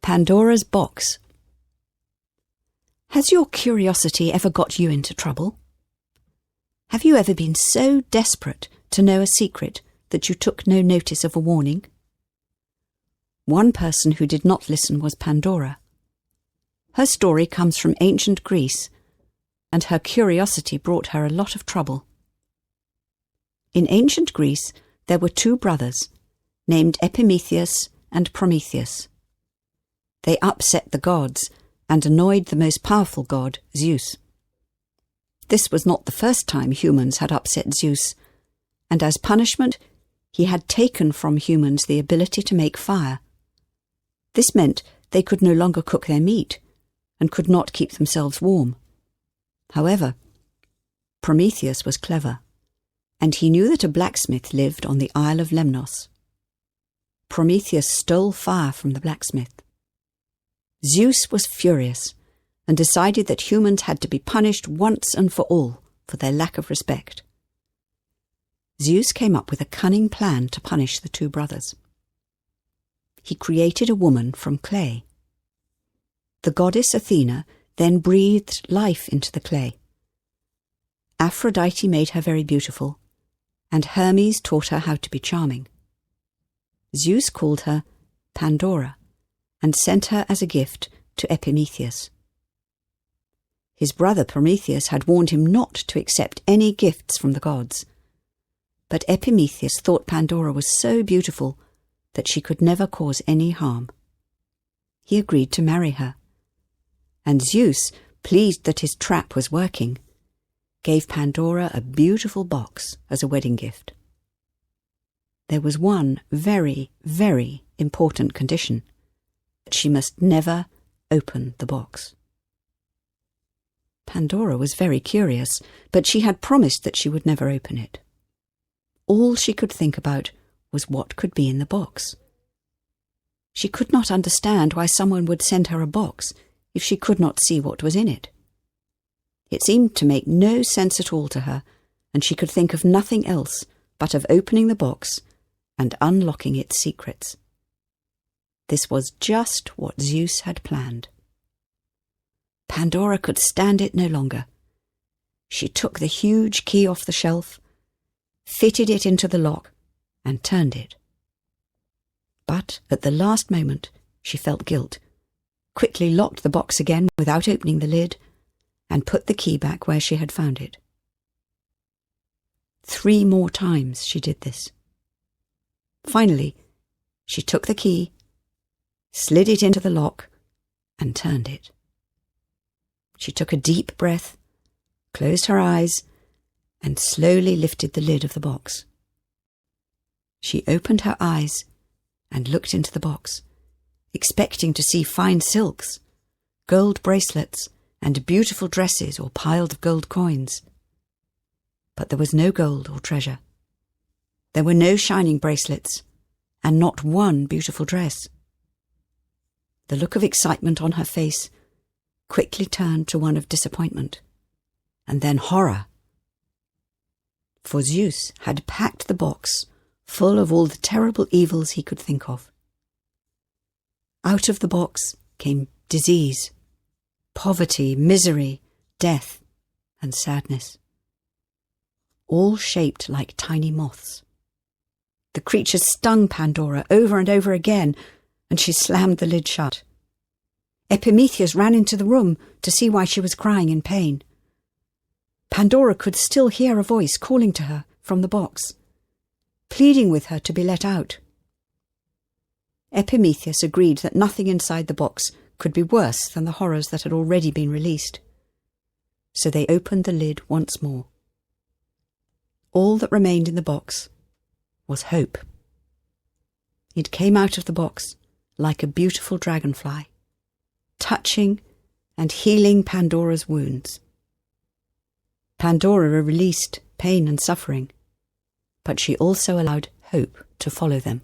Pandora's box. Has your curiosity ever got you into trouble? Have you ever been so desperate to know a secret that you took no notice of a warning? One person who did not listen was Pandora. Her story comes from ancient Greece, and her curiosity brought her a lot of trouble. In ancient Greece, there were two brothers, named Epimetheus and Prometheus. They upset the gods and annoyed the most powerful god, Zeus. This was not the first time humans had upset Zeus, and as punishment, he had taken from humans the ability to make fire. This meant they could no longer cook their meat and could not keep themselves warm. However, Prometheus was clever, and he knew that a blacksmith lived on the Isle of Lemnos. Prometheus stole fire from the blacksmith. Zeus was furious and decided that humans had to be punished once and for all for their lack of respect. Zeus came up with a cunning plan to punish the two brothers. He created a woman from clay. The goddess Athena then breathed life into the clay. Aphrodite made her very beautiful, and Hermes taught her how to be charming. Zeus called her Pandora and sent her as a gift to Epimetheus. His brother Prometheus had warned him not to accept any gifts from the gods, but Epimetheus thought Pandora was so beautiful that she could never cause any harm. He agreed to marry her, and Zeus, pleased that his trap was working, gave Pandora a beautiful box as a wedding gift. There was one very, very important condition: that she must never open the box. Pandora was very curious, but she had promised that she would never open it. All she could think about was what could be in the box. She could not understand why someone would send her a box if she could not see what was in it. It seemed to make no sense at all to her, and she could think of nothing else but of opening the box and unlocking its secrets. This was just what Zeus had planned. Pandora could stand it no longer. She took the huge key off the shelf, fitted it into the lock, and turned it. But at the last moment she felt guilt, quickly locked the box again without opening the lid, and put the key back where she had found it. 3 more times she did this. Finally, she took the key, slid it into the lock, and turned it. She took a deep breath, closed her eyes, and slowly lifted the lid of the box. She opened her eyes and looked into the box, expecting to see fine silks, gold bracelets, and beautiful dresses or piles of gold coins. But there was no gold or treasure. There were no shining bracelets, and not one beautiful dress. The look of excitement on her face quickly turned to one of disappointment, and then horror. For Zeus had packed the box full of all the terrible evils he could think of. Out of the box came disease, poverty, misery, death, and sadness, all shaped like tiny moths. The creatures stung Pandora over and over again, and she slammed the lid shut. Epimetheus ran into the room to see why she was crying in pain. Pandora could still hear a voice calling to her from the box, pleading with her to be let out. Epimetheus agreed that nothing inside the box could be worse than the horrors that had already been released. So they opened the lid once more. All that remained in the box was hope. It came out of the box like a beautiful dragonfly, touching and healing Pandora's wounds. Pandora released pain and suffering, but she also allowed hope to follow them.